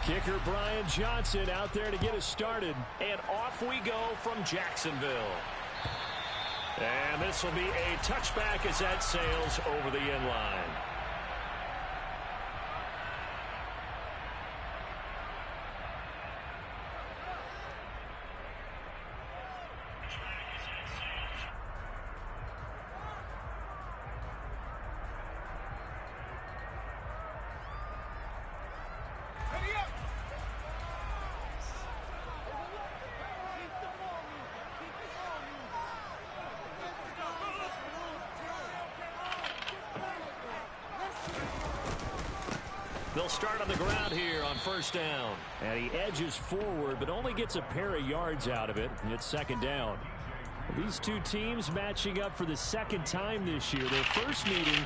Kicker Brian Johnson out there to get us started. And off we go from Jacksonville. And this will be a touchback as that sails over the end line. They'll start on the ground here on first down. And he edges forward, but only gets a pair of yards out of it. And it's second down. These two teams matching up for the second time this year. Their first meeting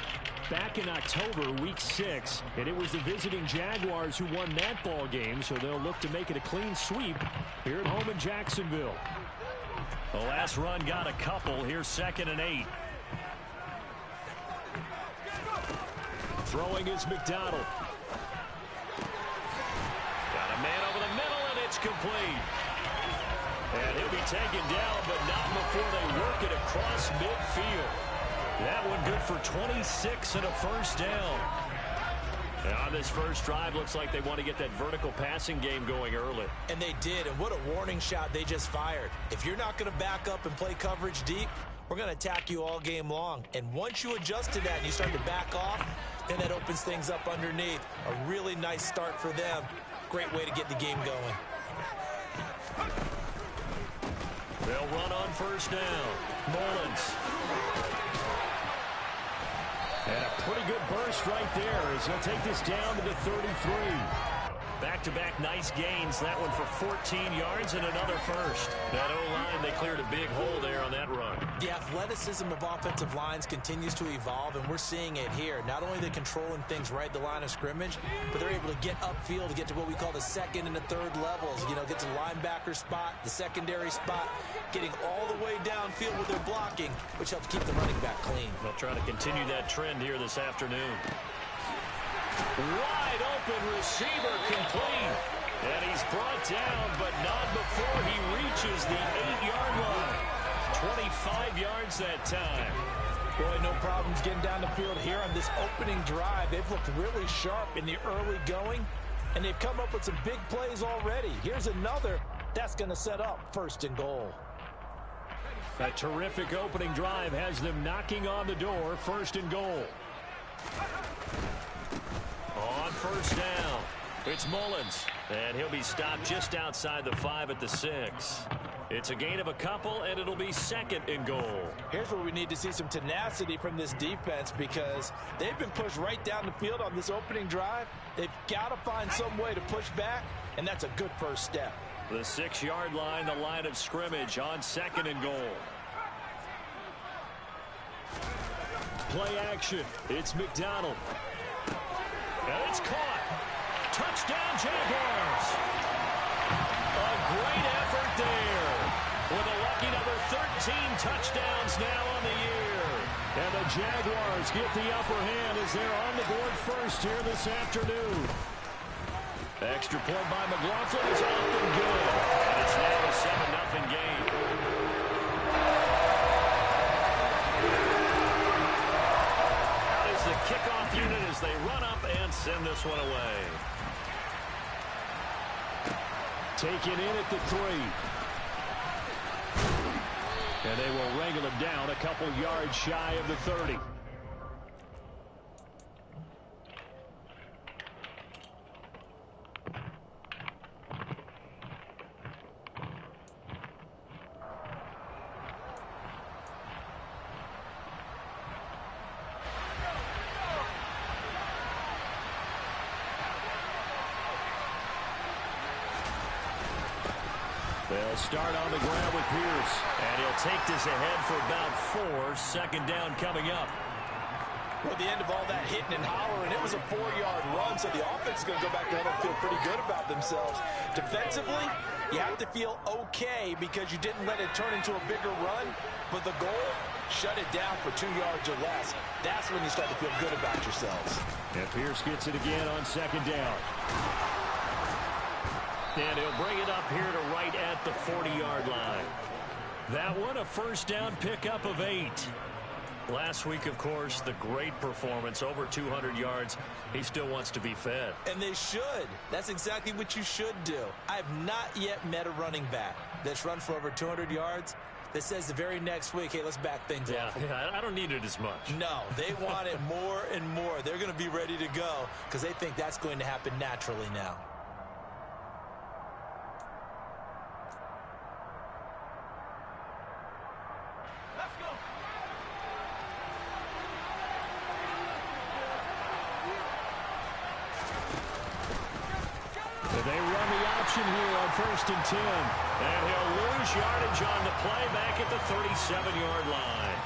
back in October, week 6. And it was the visiting Jaguars who won that ball game. So they'll look to make it a clean sweep here at home in Jacksonville. The last run got a couple. Here's 2nd and 8. Throwing is McDonald. Man over the middle, and it's complete. And he'll be taken down, but not before they work it across midfield. That one good for 26 and a first down. And on this first drive, looks like they want to get that vertical passing game going early. And they did, and what a warning shot they just fired. If you're not going to back up and play coverage deep, we're going to attack you all game long. And once you adjust to that and you start to back off, then that opens things up underneath. A really nice start for them. Great way to get the game going. They'll run on first down. Mullins. And a pretty good burst right there as he'll take this down to the 33. Back-to-back nice gains. That one for 14 yards and another first. That O-line, they cleared a big hole there on that run. The athleticism of offensive lines continues to evolve, and we're seeing it here. Not only are they controlling things right at the line of scrimmage, but they're able to get upfield to get to what we call the second and the third levels. You know, get to the linebacker spot, the secondary spot, getting all the way downfield with their blocking, which helps keep the running back clean. They'll try to continue that trend here this afternoon. Wide open receiver complete. And he's brought down, but not before he reaches the 8-yard line. 25 yards that time. Boy, no problems getting down the field here on this opening drive. They've looked really sharp in the early going, and they've come up with some big plays already. Here's another that's going to set up 1st and goal. A terrific opening drive has them knocking on the door. 1st and goal. On first down, it's Mullins, and he'll be stopped just outside the 5 at the 6. It's a gain of a couple, and it'll be 2nd and goal. Here's where we need to see some tenacity from this defense because they've been pushed right down the field on this opening drive. They've got to find some way to push back, and that's a good first step. The 6-yard line, the line of scrimmage on 2nd and goal. Play action. It's McDonald. And it's caught. Touchdown, Jaguars. A great effort there. With a lucky number 13 touchdowns now on the year. And the Jaguars get the upper hand as they're on the board first here this afternoon. Extra point by McLaughlin is up and good. And it's now a 7-0 game. The kickoff unit as they run up and send this one away. Taken in at the 3. And they will wrangle him down a couple yards shy of the 30. They'll start on the ground with Pierce. And he'll take this ahead for about 4. 2nd down coming up. Well, the end of all that hitting and hollering, it was a 4-yard run, so the offense is going to go back there and feel pretty good about themselves. Defensively, you have to feel okay because you didn't let it turn into a bigger run, but the goal, shut it down for 2 yards or less. That's when you start to feel good about yourselves. And Pierce gets it again on 2nd down. And he'll bring it up here to right at the 40-yard line. That one, a first down pickup of 8. Last week, of course, the great performance, over 200 yards. He still wants to be fed. And they should. That's exactly what you should do. I have not yet met a running back that's run for over 200 yards that says the very next week, hey, let's back things off. Yeah, I don't need it as much. No, they want it more and more. They're going to be ready to go because they think that's going to happen naturally now. They run the option here on 1st and 10. And he'll lose yardage on the play back at the 37-yard line.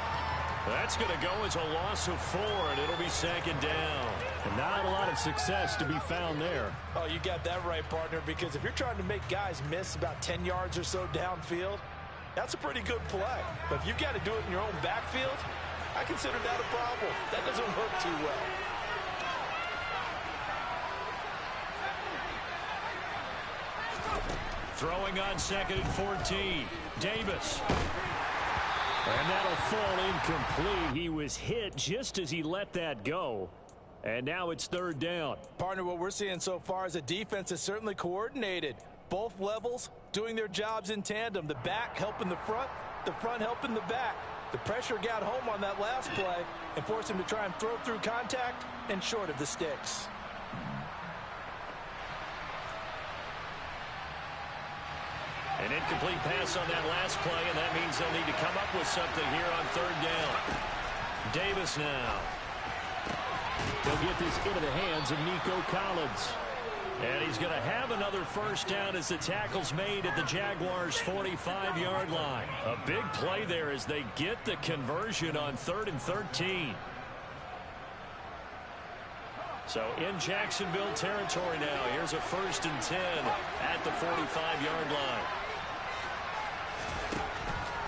That's going to go as a loss of 4, and it'll be 2nd down. And not a lot of success to be found there. Oh, you got that right, partner, because if you're trying to make guys miss about 10 yards or so downfield, that's a pretty good play. But if you've got to do it in your own backfield, I consider that a problem. That doesn't work too well. Throwing on 2nd and 14. Davis. And that'll fall incomplete. He was hit just as he let that go. And now it's 3rd down. Partner, what we're seeing so far is the defense is certainly coordinated. Both levels doing their jobs in tandem. The back helping the front helping the back. The pressure got home on that last play and forced him to try and throw through contact and short of the sticks. An incomplete pass on that last play, and that means they'll need to come up with something here on 3rd down. Davis now. He'll get this into the hands of Nico Collins. And he's going to have another first down as the tackle's made at the Jaguars' 45-yard line. A big play there as they get the conversion on 3rd and 13. So in Jacksonville territory now. Here's a 1st and 10 at the 45-yard line.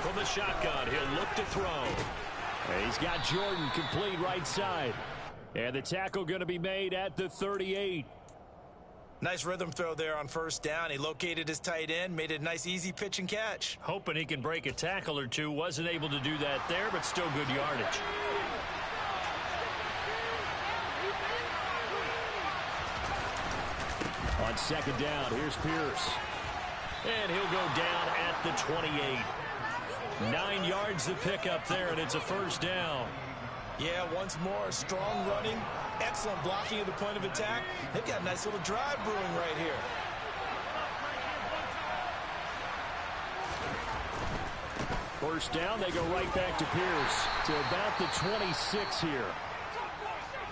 From the shotgun, he'll look to throw. And he's got Jordan complete right side. And the tackle going to be made at the 38. Nice rhythm throw there on 1st down. He located his tight end, made it a nice easy pitch and catch. Hoping he can break a tackle or two. Wasn't able to do that there, but still good yardage. On 2nd down, here's Pierce. And he'll go down at the 28. 9 yards to pick up there, and it's a 1st down. Yeah, once more, strong running, excellent blocking at the point of attack. They've got a nice little drive brewing right here. First down, they go right back to Pierce to about the 26 here.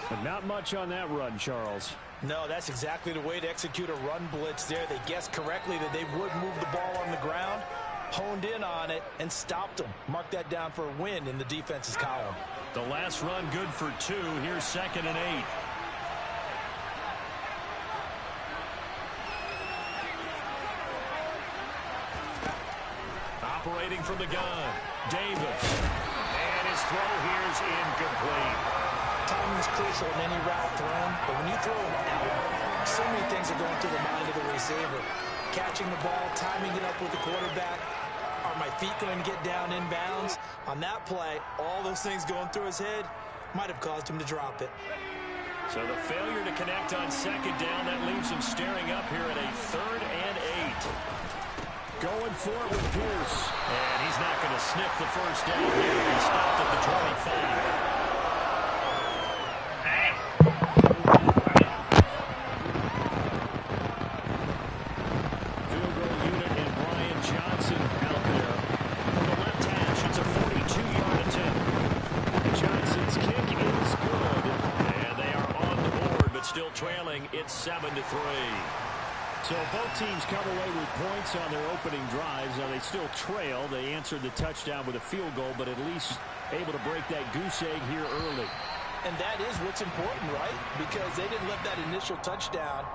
But not much on that run, Charles. No, that's exactly the way to execute a run blitz there. They guessed correctly that they would move the ball on the ground, honed in on it, and stopped them. Mark that down for a win in the defense's column. The last run good for 2. Here's 2nd and 8. Operating from the gun, Davis. And his throw here is incomplete. Timing is crucial in any route thrown, but when you throw an out, so many things are going through the mind of the receiver. Catching the ball, timing it up with the quarterback. Are my feet going to get down in bounds? On that play, all those things going through his head might have caused him to drop it. So the failure to connect on 2nd down, that leaves him staring up here at a 3rd and 8. Going for it with Pierce. And he's not going to sniff the first down here. He stopped at the 25. Trailing, it's 7-3. So both teams come away with points on their opening drives. Now they still trail. They answered the touchdown with a field goal, but at least able to break that goose egg here early. And that is what's important, right? Because they didn't let that initial touchdown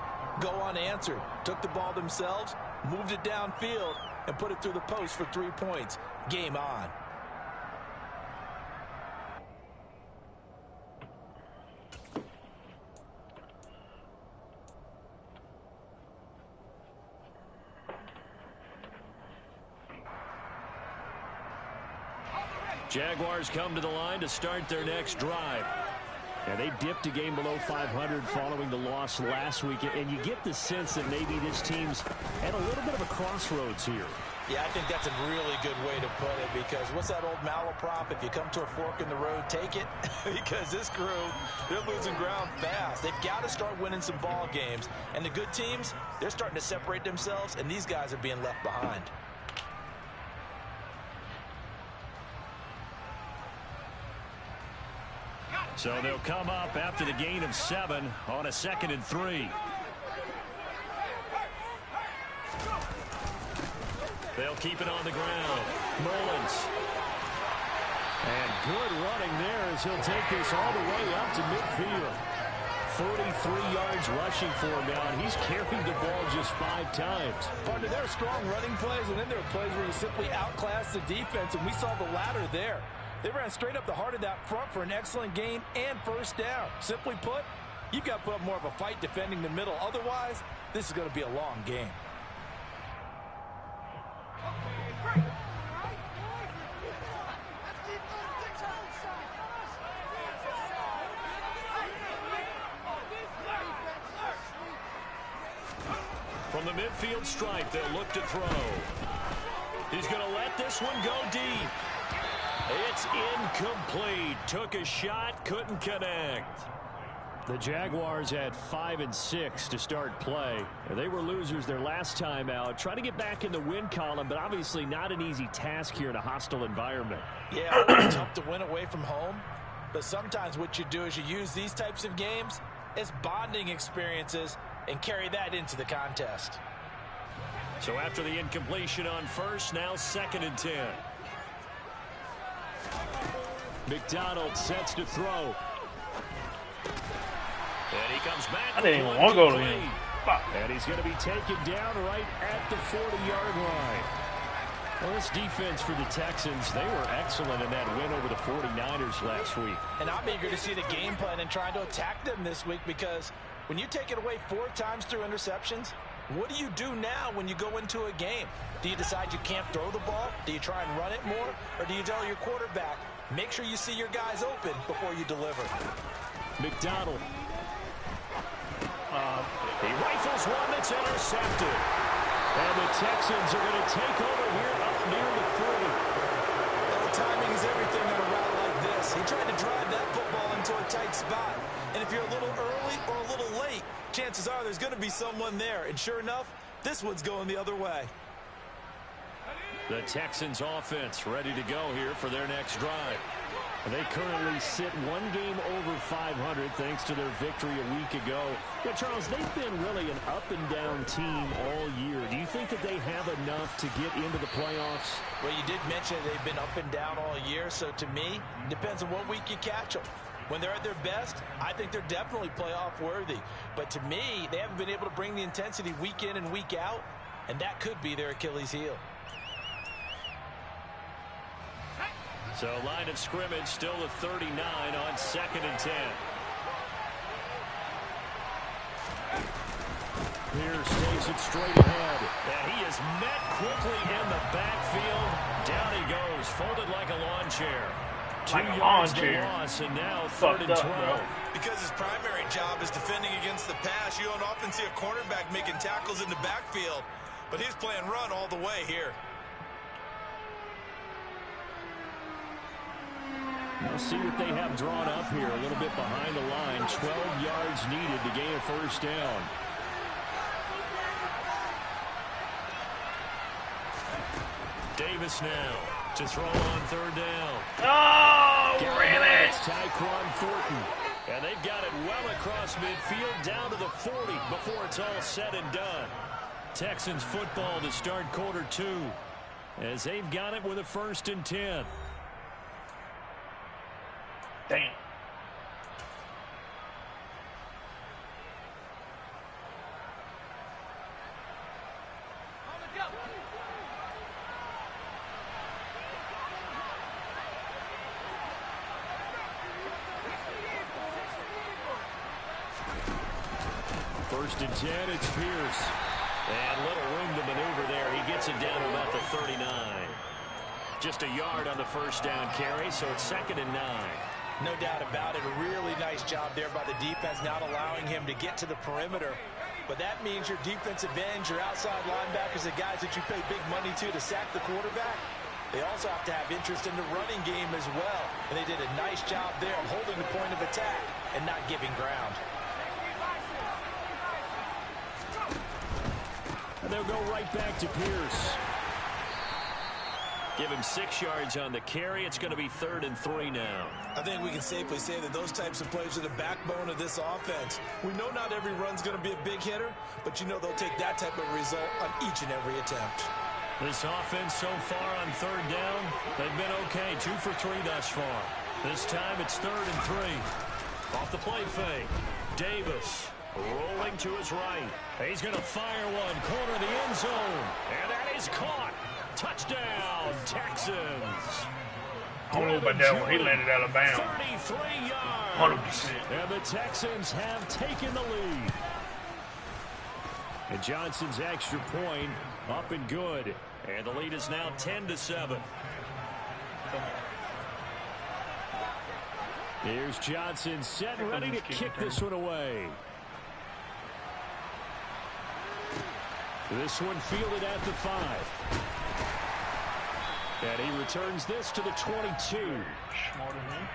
go unanswered. Took the ball themselves, moved it downfield, and put it through the post for 3 points. Game on. Jaguars come to the line to start their next drive. And they dipped a game below 500 following the loss last week. And you get the sense that maybe this team's at a little bit of a crossroads here. Yeah, I think that's a really good way to put it, because what's that old malaprop? If you come to a fork in the road, take it. Because this crew, they're losing ground fast. They've got to start winning some ball games. And the good teams, they're starting to separate themselves, and these guys are being left behind. So they'll come up after the gain of 7 on a 2nd and 3. They'll keep it on the ground. Mullins. And good running there as he'll take this all the way up to midfield. 43 yards rushing for him now, and he's carried the ball just 5 times. Partner, there are strong running plays, and then there are plays where you simply outclass the defense, and we saw the latter there. They ran straight up the heart of that front for an excellent gain and first down. Simply put, you've got to put up more of a fight defending the middle. Otherwise, this is going to be a long game. From the midfield stripe, they'll look to throw. He's going to let this one go deep. It's incomplete. Took a shot, couldn't connect. The Jaguars at 5-6 to start play. They were losers their last time out. Trying to get back in the win column, but obviously not an easy task here in a hostile environment. Yeah, it's tough to win away from home. But sometimes what you do is you use these types of games as bonding experiences and carry that into the contest. So after the incompletion on first, now 2nd and 10. McDonald sets to throw. And he comes back. I didn't even want to go to him. And he's going to be taken down right at the 40-yard line. Well, this defense for the Texans, they were excellent in that win over the 49ers last week. And I'm eager to see the game plan and trying to attack them this week, because when you take it away 4 times through interceptions, what do you do now when you go into a game? Do you decide you can't throw the ball? Do you try and run it more? Or do you tell your quarterback, make sure you see your guys open before you deliver? McDonald. He rifles one that's intercepted. And the Texans are going to take over here up near the 40. Well, timing is everything on a route like this. He tried to drive that football into a tight spot. And if you're a little early or a little late, chances are there's going to be someone there. And sure enough, this one's going the other way. The Texans offense ready to go here for their next drive. They currently sit 1 game over 500 thanks to their victory a week ago. But Charles, they've been really an up-and-down team all year. Do you think that they have enough to get into the playoffs? Well, you did mention they've been up and down all year. So to me, it depends on what week you catch them. When they're at their best, I think they're definitely playoff worthy. But to me, they haven't been able to bring the intensity week in and week out. And that could be their Achilles heel. So line of scrimmage still at 39 on 2nd and 10. Pierce takes it straight ahead. And he is met quickly in the backfield. Down he goes, folded like a lawn chair. 2 yards to loss, and now 3rd and 12. Because his primary job is defending against the pass, you don't often see a cornerback making tackles in the backfield. But he's playing run all the way here. We'll see what they have drawn up here. A little bit behind the line. 12 yards needed to gain a first down. Davis now to throw on 3rd down. Oh, ran it. It's Tyquan Thornton. And they've got it well across midfield down to the 40 before it's all said and done. Texans football to start quarter 2 as they've got it with a 1st and 10. Damn. First and 10, it's Pierce. And little room to maneuver there. He gets it down to about the 39. Just a yard on the first down carry, so it's 2nd and 9. No doubt about it. A really nice job there by the defense, not allowing him to get to the perimeter. But that means your defensive ends, your outside linebackers, the guys that you pay big money to sack the quarterback, they also have to have interest in the running game as well. And they did a nice job there of holding the point of attack and not giving ground. And they'll go right back to Pierce. Give him 6 yards on the carry. It's going to be 3rd and 3 now. I think we can safely say that those types of plays are the backbone of this offense. We know not every run's going to be a big hitter, but you know they'll take that type of result on each and every attempt. This offense so far on 3rd down, they've been okay. 2 for 3 thus far. This time it's 3rd and 3. Off the play fake. Davis rolling to his right. He's going to fire one. Corner of the end zone. And that is caught. Touchdown, Texans. I don't know about that one. He landed out of bounds. 33 yards. 100%. And the Texans have taken the lead. And Johnson's extra point up and good. And the lead is now 10-7. Here's Johnson set and ready to kick this one away. This one fielded at the 5. And he returns this to the 22. Smarter than him.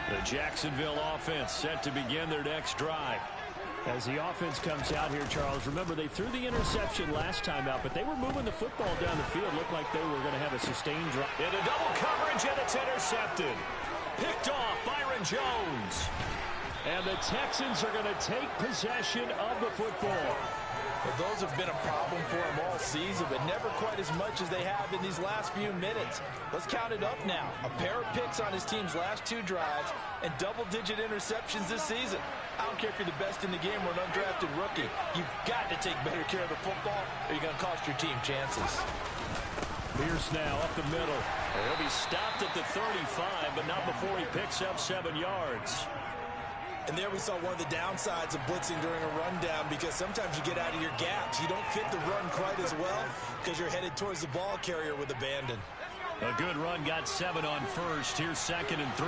The Jacksonville offense set to begin their next drive. As the offense comes out here, Charles, remember they threw the interception last time out, but they were moving the football down the field. Looked like they were going to have a sustained drive. Into double coverage, and it's intercepted. Picked off Byron Jones. And the Texans are going to take possession of the football. Well, those have been a problem for them all season, but never quite as much as they have in these last few minutes. Let's count it up now. A pair of picks on his team's last 2 drives and double-digit interceptions this season. I don't care if you're the best in the game or an undrafted rookie. You've got to take better care of the football or you're going to cost your team chances. Pierce now up the middle. He'll be stopped at the 35, but not before he picks up 7 yards. And there we saw one of the downsides of blitzing during a rundown, because sometimes you get out of your gaps. You don't fit the run quite as well because you're headed towards the ball carrier with abandon. A good run got 7 on first. Here's 2nd and 3.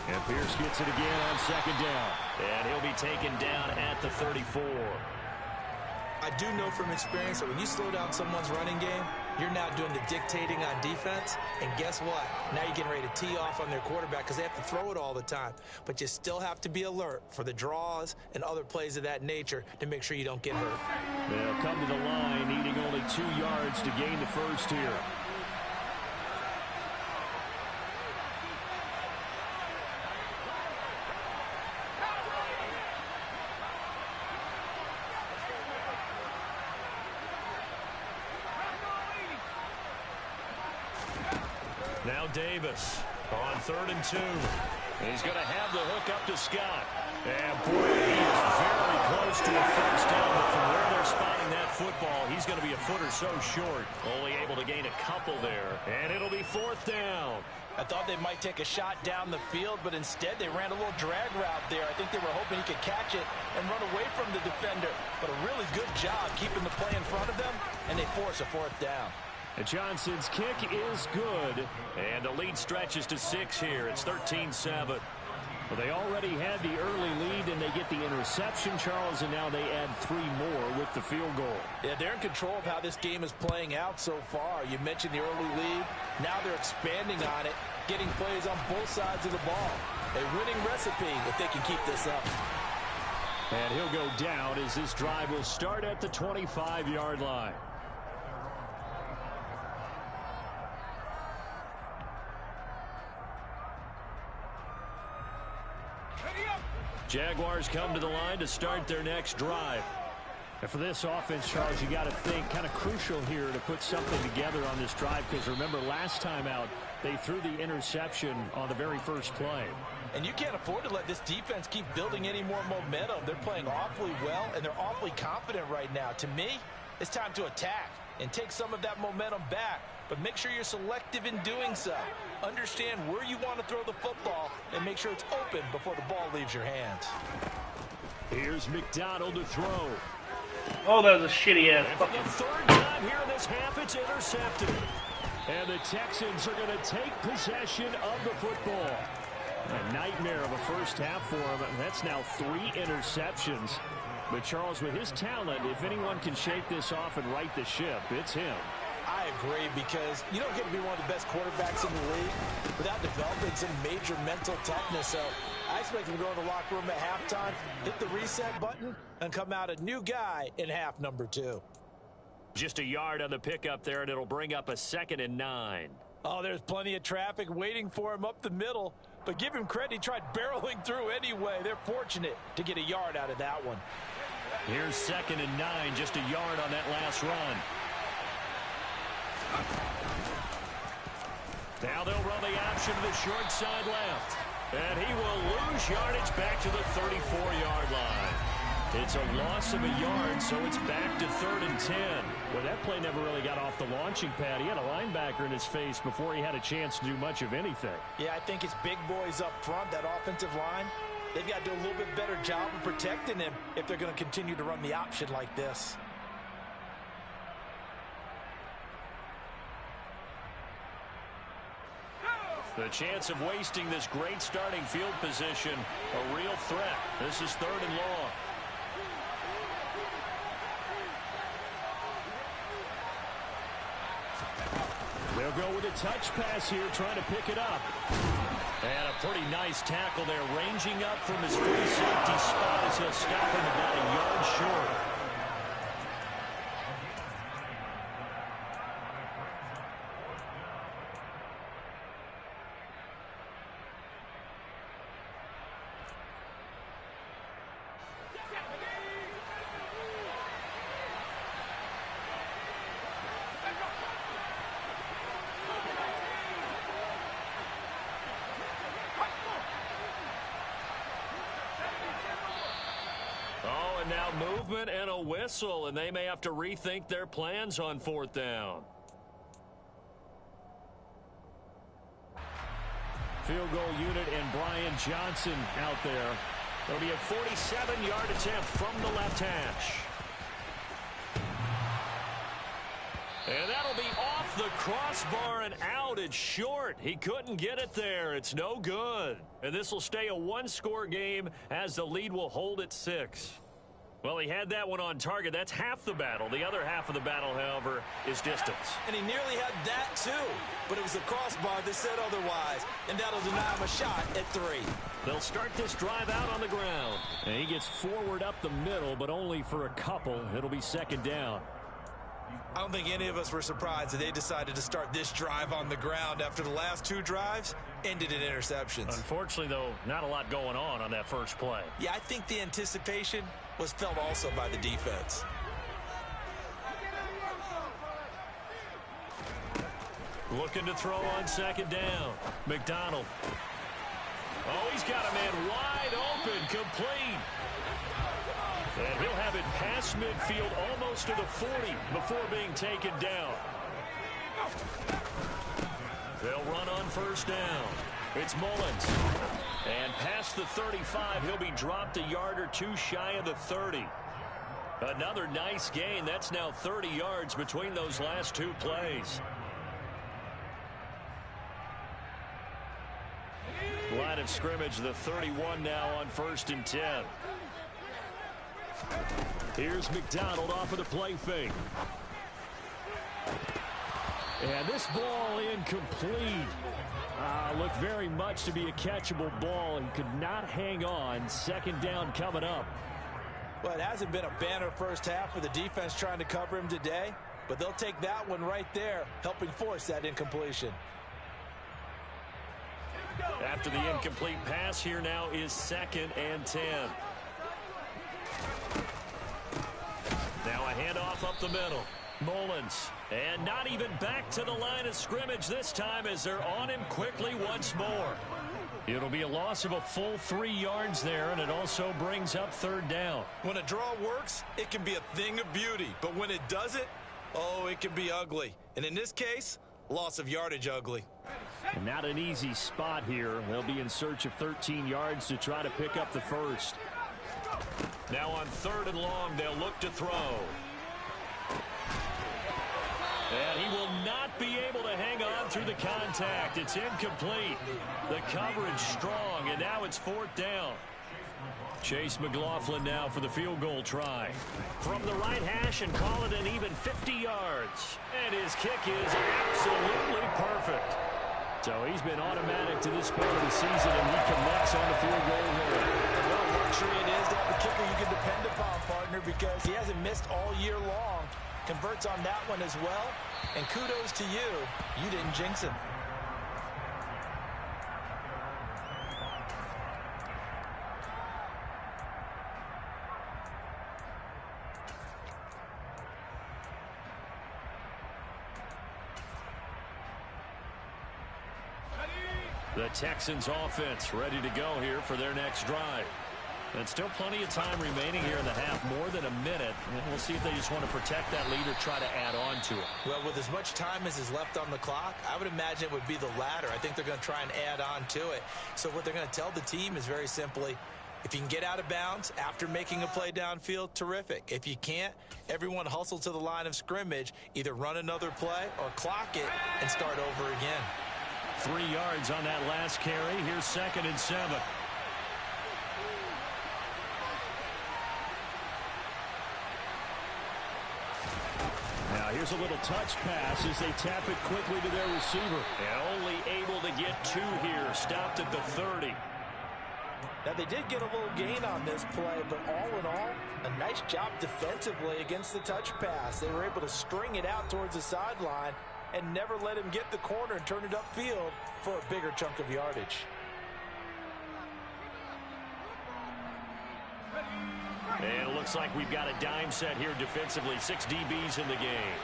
And Pierce gets it again on 2nd down. And he'll be taken down at the 34. I do know from experience that when you slow down someone's running game, you're now doing the dictating on defense. And guess what? Now you're getting ready to tee off on their quarterback because they have to throw it all the time. But you still have to be alert for the draws and other plays of that nature to make sure you don't get hurt. They'll come to the line, needing only 2 yards to gain the first here. Now Davis on 3rd and 2. He's going to have the hook up to Scott. And boy, he is very close to a first down, but from where they're spotting that football, he's going to be a foot or so short. Only able to gain a couple there, and it'll be 4th down. I thought they might take a shot down the field, but instead they ran a little drag route there. I think they were hoping he could catch it and run away from the defender. But a really good job keeping the play in front of them, and they force a 4th down. And Johnson's kick is good, and the lead stretches to 6 here. It's 13-7. Well, they already had the early lead, and they get the interception, Charles, and now they add 3 more with the field goal. Yeah, they're in control of how this game is playing out so far. You mentioned the early lead. Now they're expanding on it, getting plays on both sides of the ball. A winning recipe if they can keep this up. And he'll go down as this drive will start at the 25-yard line. Jaguars come to the line to start their next drive. And for this offense, Charles, you got to think kind of crucial here to put something together on this drive, because remember last time out they threw the interception on the very first play. And you can't afford to let this defense keep building any more momentum. They're playing awfully well, and they're awfully confident right now. To me, it's time to attack and take some of that momentum back but make sure you're selective in doing so. Understand where you want to throw the football and make sure it's open before the ball leaves your hands. Here's McDonald to throw. Oh, that was a shitty-ass And for fucking... the third time here in this half, it's intercepted. And the Texans are going to take possession of the football. A nightmare of a first half for him. That's now 3 interceptions. But, Charles, with his talent, if anyone can shake this off and right the ship, it's him. I agree, because you don't get to be one of the best quarterbacks in the league without developing some major mental toughness. So I expect him to go in the locker room at halftime, hit the reset button, and come out a new guy in half number 2. Just a yard on the pickup there, and it'll bring up a 2nd and 9. Oh, there's plenty of traffic waiting for him up the middle. But give him credit, he tried barreling through anyway. They're fortunate to get a yard out of that one. Here's 2nd and 9, just a yard on that last run. Now they'll run the option to the short side left. And he will lose yardage back to the 34-yard line. It's a loss of a yard, so it's back to 3rd and 10. Well, that play never really got off the launching pad. He had a linebacker in his face before he had a chance to do much of anything. Yeah, I think it's big boys up front, that offensive line. They've got to do a little bit better job of protecting him if they're going to continue to run the option like this. The chance of wasting this great starting field position, a real threat. This is 3rd and long. They'll go with a touch pass here, trying to pick it up. And a pretty nice tackle there, ranging up from his free safety spot as he'll stop him about a yard short. Now movement and a whistle, and they may have to rethink their plans on 4th down. Field goal unit and Brian Johnson out there. It'll be a 47-yard attempt from the left hash. And that'll be off the crossbar and out. It's short. He couldn't get it there. It's no good. And this will stay a 1-score game as the lead will hold at 6. Well, he had that one on target. That's half the battle. The other half of the battle, however, is distance. And he nearly had that, too. But it was the crossbar that said otherwise. And that'll deny him a shot at 3. They'll start this drive out on the ground. And he gets forward up the middle, but only for a couple. It'll be 2nd down. I don't think any of us were surprised that they decided to start this drive on the ground after the last 2 drives ended in interceptions. Unfortunately, though, not a lot going on that first play. Yeah, I think the anticipation was felt also by the defense. Looking to throw on 2nd down. McDonald. Oh, he's got a man wide open, complete. And he'll have it past midfield almost to the 40 before being taken down. They'll run on 1st down. It's Mullins. And past the 35, he'll be dropped a yard or 2 shy of the 30. Another nice gain. That's now 30 yards between those last 2 plays. Line of scrimmage, the 31 now on 1st and 10. Here's McDonald off of the play fake. And this ball incomplete. Looked very much to be a catchable ball. He could not hang on. 2nd down coming up. Well, it hasn't been a banner first half for the defense trying to cover him today, but they'll take that one right there, helping force that incompletion. After the incomplete pass, here now is 2nd and 10. Now a handoff up the middle. Mullins. And not even back to the line of scrimmage this time as they're on him quickly once more. It'll be a loss of a full 3 yards there, and it also brings up 3rd down. When a draw works, it can be a thing of beauty. But when it doesn't, oh, it can be ugly. And in this case, Loss of yardage ugly. And not an easy spot here. They'll be in search of 13 yards to try to pick up the first. Now on 3rd and long, they'll look to throw. And he will not be able to hang on through the contact. It's incomplete. The coverage strong, and now it's 4th down. Chase McLaughlin now for the field goal try. From the right hash and call it an even 50 yards. And his kick is absolutely perfect. So he's been automatic to this point of the season, and he connects on the field goal here. And what a luxury it is to have a kicker you can depend upon, partner, because he hasn't missed all year long. Converts on that one as well. And kudos to you. You didn't jinx him. The Texans offense ready to go here for their next drive. And still plenty of time remaining here in the half, more than a minute. And we'll see if they just want to protect that lead or try to add on to it. Well, with as much time as is left on the clock, I would imagine it would be the latter. I think they're going to try and add on to it. So what they're going to tell the team is very simply, if you can get out of bounds after making a play downfield, terrific. If you can't, everyone hustle to the line of scrimmage, either run another play or clock it and start over again. 3 yards on that last carry. Here's 2nd and 7. Now here's a little touch pass as they tap it quickly to their receiver. And only able to get 2 here. Stopped at the 30. Now, they did get a little gain on this play, but all in all, a nice job defensively against the touch pass. They were able to string it out towards the sideline and never let him get the corner and turn it upfield for a bigger chunk of yardage. And it looks like we've got a dime set here defensively. 6 DBs in the game.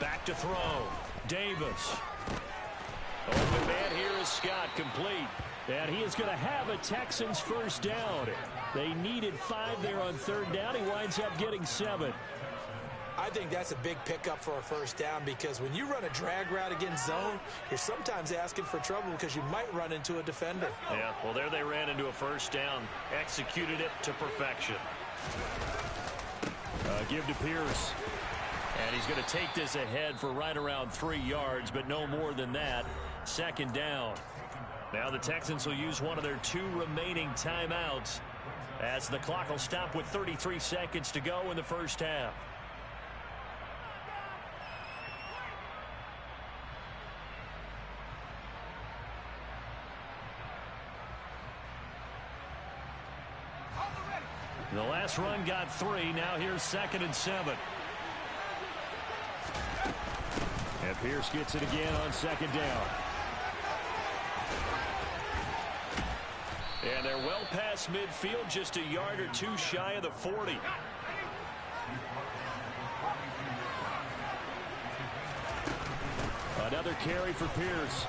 Back to throw. Davis. Open man here is Scott, complete. And he is going to have a Texans first down. They needed 5 there on 3rd down. He winds up getting 7. I think that's a big pickup for a first down, because when you run a drag route against zone, you're sometimes asking for trouble because you might run into a defender. Yeah, well, there they ran into a first down. Executed it to perfection. Give to Pierce. And he's going to take this ahead for right around 3 yards, but no more than that. 2nd down. Now the Texans will use one of their 2 remaining timeouts as the clock will stop with 33 seconds to go in the first half. The last run got 3. Now here's 2nd and 7. And Pierce gets it again on 2nd down. And they're well past midfield, just a yard or 2 shy of the 40. Another carry for Pierce.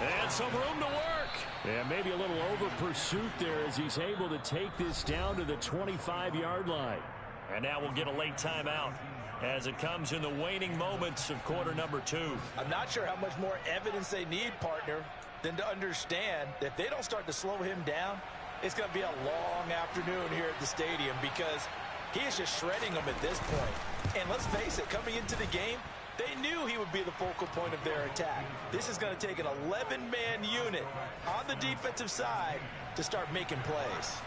And some room to work. And maybe a little over pursuit there as he's able to take this down to the 25-yard line. And now we'll get a late timeout as it comes in the waning moments of quarter number 2. I'm not sure how much more evidence they need, partner, than to understand that if they don't start to slow him down, it's going to be a long afternoon here at the stadium, because he is just shredding them at this point. And let's face it, coming into the game, they knew he would be the focal point of their attack. This is going to take an 11-man unit on the defensive side to start making plays.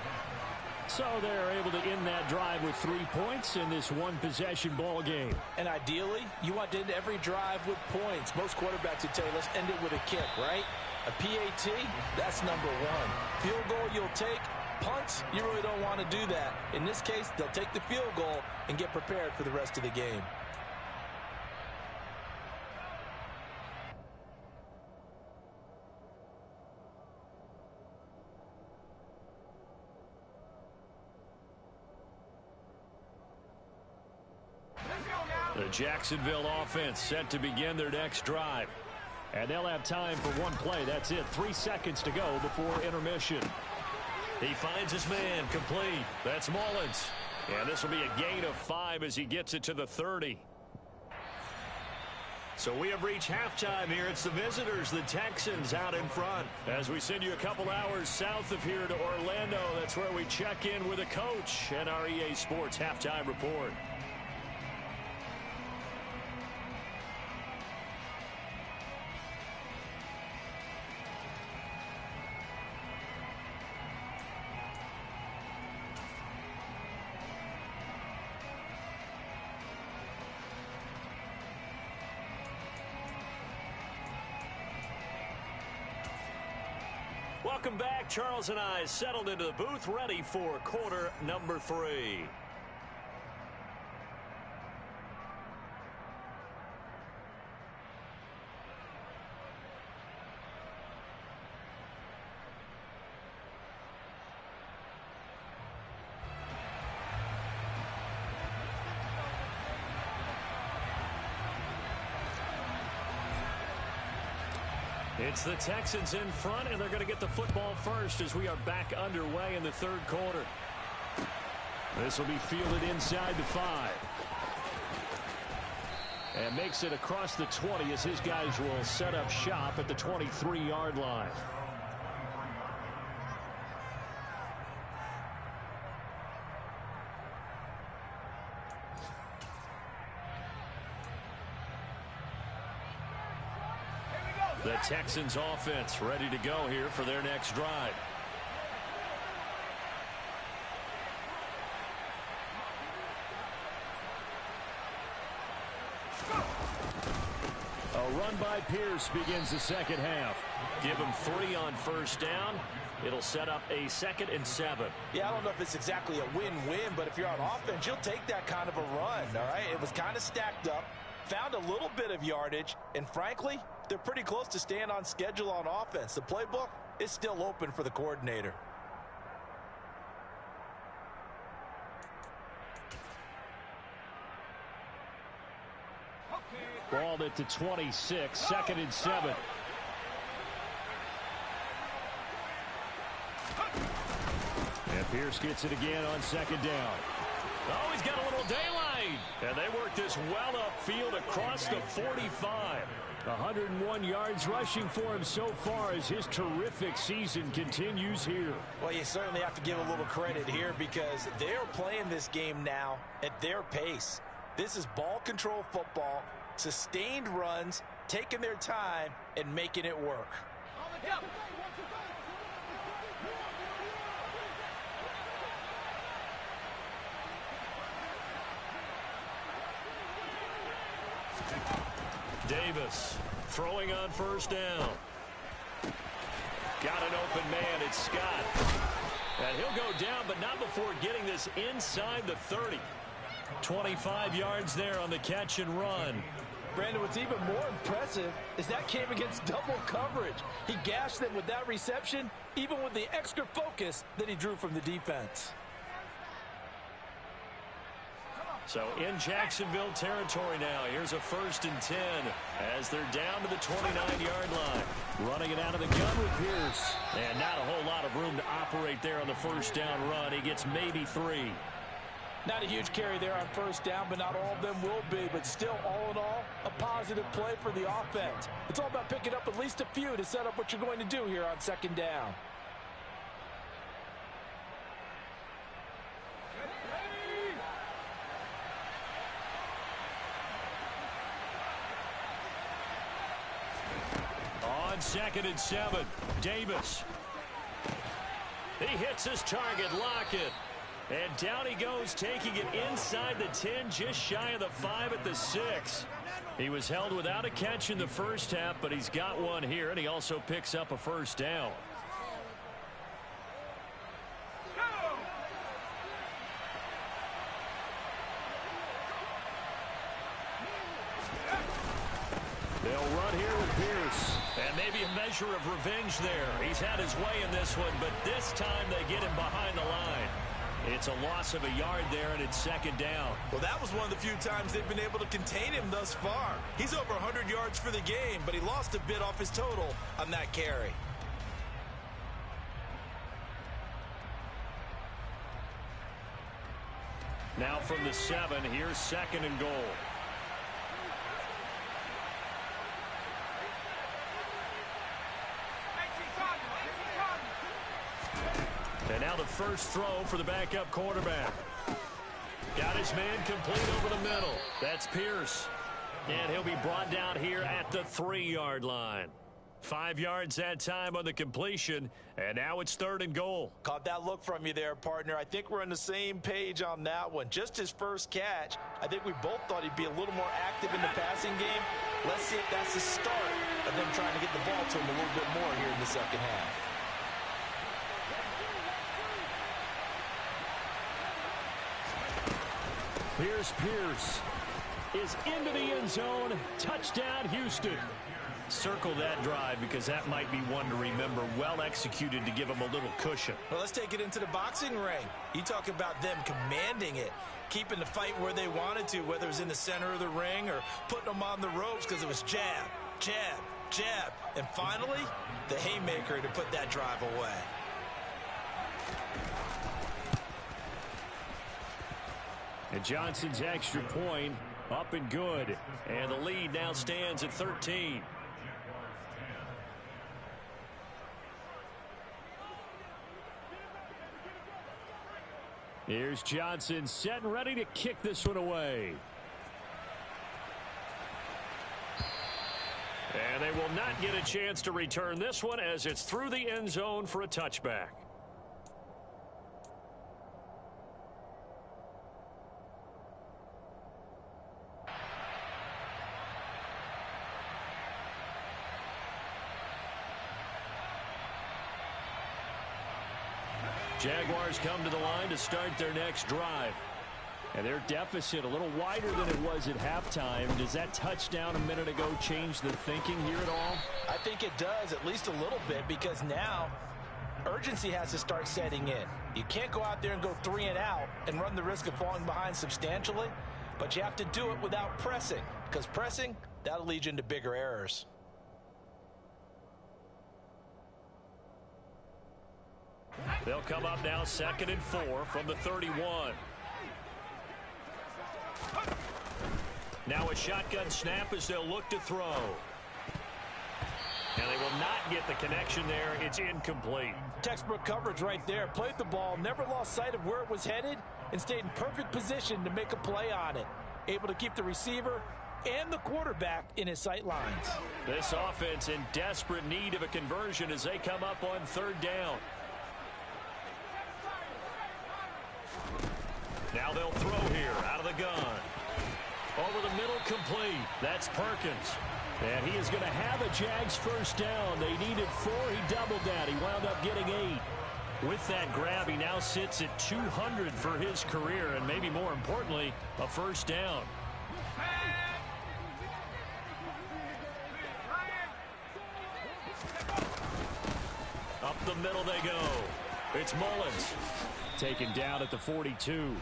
So they're able to end that drive with 3 points in this one-possession ball game. And ideally, you want to end every drive with points. Most quarterbacks would tell you, let's end it with a kick, right? A PAT, that's number 1. Field goal you'll take. Punts, you really don't want to do that. In this case, they'll take the field goal and get prepared for the rest of the game. The Jacksonville offense set to begin their next drive. And they'll have time for 1 play. That's it. 3 seconds to go before intermission. He finds his man, complete. That's Mullins. And this will be a gain of 5 as he gets it to the 30. So we have reached halftime here. It's the visitors, the Texans, out in front. As we send you a couple hours south of here to Orlando, that's where we check in with a coach and our EA Sports halftime report. Welcome back. Charles and I settled into the booth, ready for quarter number 3. It's the Texans in front, and they're going to get the football first as we are back underway in the third quarter. This will be fielded inside the 5. And makes it across the 20 as his guys will set up shop at the 23-yard line. The Texans offense ready to go here for their next drive. A run by Pierce begins the second half. Give him 3 on first down. It'll set up a 2nd and 7. Yeah, I don't know if it's exactly a win-win, but if you're on offense, you'll take that kind of a run, all right? It was kind of stacked up, found a little bit of yardage, and frankly, they're pretty close to staying on schedule on offense. The playbook is still open for the coordinator. Ball at the 26, 2nd and 7. And Pierce gets it again on 2nd down. Oh, he's got a little daylight. And they work this well upfield across the 45. 101 yards rushing for him so far as his terrific season continues here. Well, you certainly have to give a little credit here because they're playing this game now at their pace. This is ball control football, sustained runs, taking their time, and making it work. Davis throwing on first down. Got an open man. It's Scott. And he'll go down, but not before getting this inside the 30. 25 yards there on the catch and run. Brandon, what's even more impressive is that came against double coverage. He gashed them with that reception, even with the extra focus that he drew from the defense. So in Jacksonville territory now. Here's a 1st and 10 as they're down to the 29-yard line. Running it out of the gun with Pierce. And not a whole lot of room to operate there on the first down run. He gets maybe 3. Not a huge carry there on first down, but not all of them will be. But still, all in all, a positive play for the offense. It's all about picking up at least a few to set up what you're going to do here on 2nd down. On 2nd and 7, Davis. He hits his target, Lockett. And down he goes, taking it inside the 10, just shy of the 5 at the 6. He was held without a catch in the first half, but he's got one here, and he also picks up a first down. They'll run here with Pierce. And maybe a measure of revenge there. He's had his way in this one, but this time they get him behind the line. It's a loss of a yard there, and it's 2nd down. Well, that was one of the few times they've been able to contain him thus far. He's over 100 yards for the game, but he lost a bit off his total on that carry. Now from the 7, here's 2nd and goal. And now the first throw for the backup quarterback. Got his man complete over the middle. That's Pierce. And he'll be brought down here at the 3-yard line. 5 yards that time on the completion, and now it's 3rd and goal. Caught that look from you there, partner. I think we're on the same page on that one. Just his first catch, I think we both thought he'd be a little more active in the passing game. Let's see if that's the start of them trying to get the ball to him a little bit more here in the second half. Here's Pierce. Is into the end zone. Touchdown, Houston. Circle that drive because that might be one to remember. Well executed to give them a little cushion. Well, let's take it into the boxing ring. You talk about them commanding it, keeping the fight where they wanted to, whether it was in the center of the ring or putting them on the ropes because it was jab, jab, jab. And finally, the haymaker to put that drive away. And Johnson's extra point up and good. And the lead now stands at 13. Here's Johnson set and ready to kick this one away. And they will not get a chance to return this one as it's through the end zone for a touchback. Jaguars come to the line to start their next drive. And their deficit a little wider than it was at halftime. Does that touchdown a minute ago change the thinking here at all? I think it does, at least a little bit, because now urgency has to start setting in. You can't go out there and go 3 and out and run the risk of falling behind substantially, but you have to do it without pressing, because pressing, that'll lead you into bigger errors. They'll come up now 2nd and 4 from the 31. Now a shotgun snap as they'll look to throw. And they will not get the connection there. It's incomplete. Textbook coverage right there. Played the ball, never lost sight of where it was headed, and stayed in perfect position to make a play on it. Able to keep the receiver and the quarterback in his sight lines. This offense in desperate need of a conversion as they come up on 3rd down. Now they'll throw here out of the gun. Over the middle, complete. That's Perkins. And he is going to have a Jags first down. They needed 4. He doubled that. He wound up getting 8. With that grab, he now sits at 200 for his career, and maybe more importantly, a first down. Up the middle they go. It's Mullins. Taken down at the 42.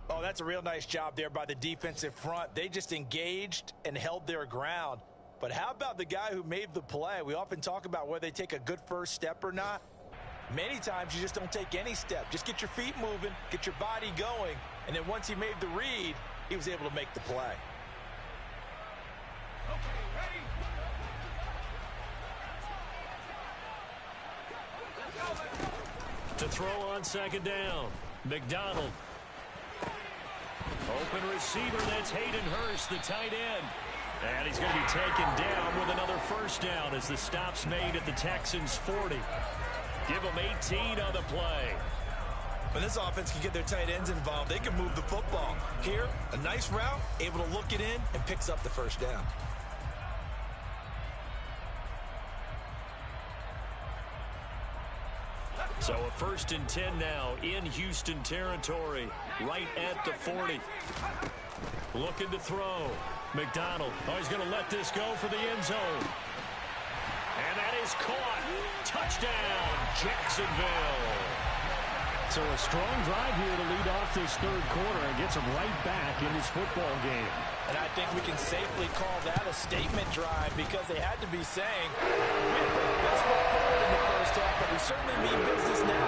Oh, that's a real nice job there by the defensive front. They just engaged and held their ground. But how about the guy who made the play? We often talk about whether they take a good first step or not. Many times you just don't take any step. Just get your feet moving, get your body going, and then once he made the read, he was able to make the play. To throw on 2nd down, McDonald. Open receiver, that's Hayden Hurst, the tight end. And he's going to be taken down with another first down as the stop's made at the Texans' 40. Give them 18 on the play. When this offense can get their tight ends involved, they can move the football. Here, a nice route, able to look it in, and picks up the first down. So a 1st and 10 now in Houston territory, right at the 40. Looking to throw. McDonald. Oh, he's going to let this go for the end zone. And that is caught. Touchdown, Jacksonville. So a strong drive here to lead off this 3rd quarter and gets him right back in this football game. And I think we can safely call that a statement drive because they had to be saying, we had put the best foot forward in the first half, but we certainly mean business now.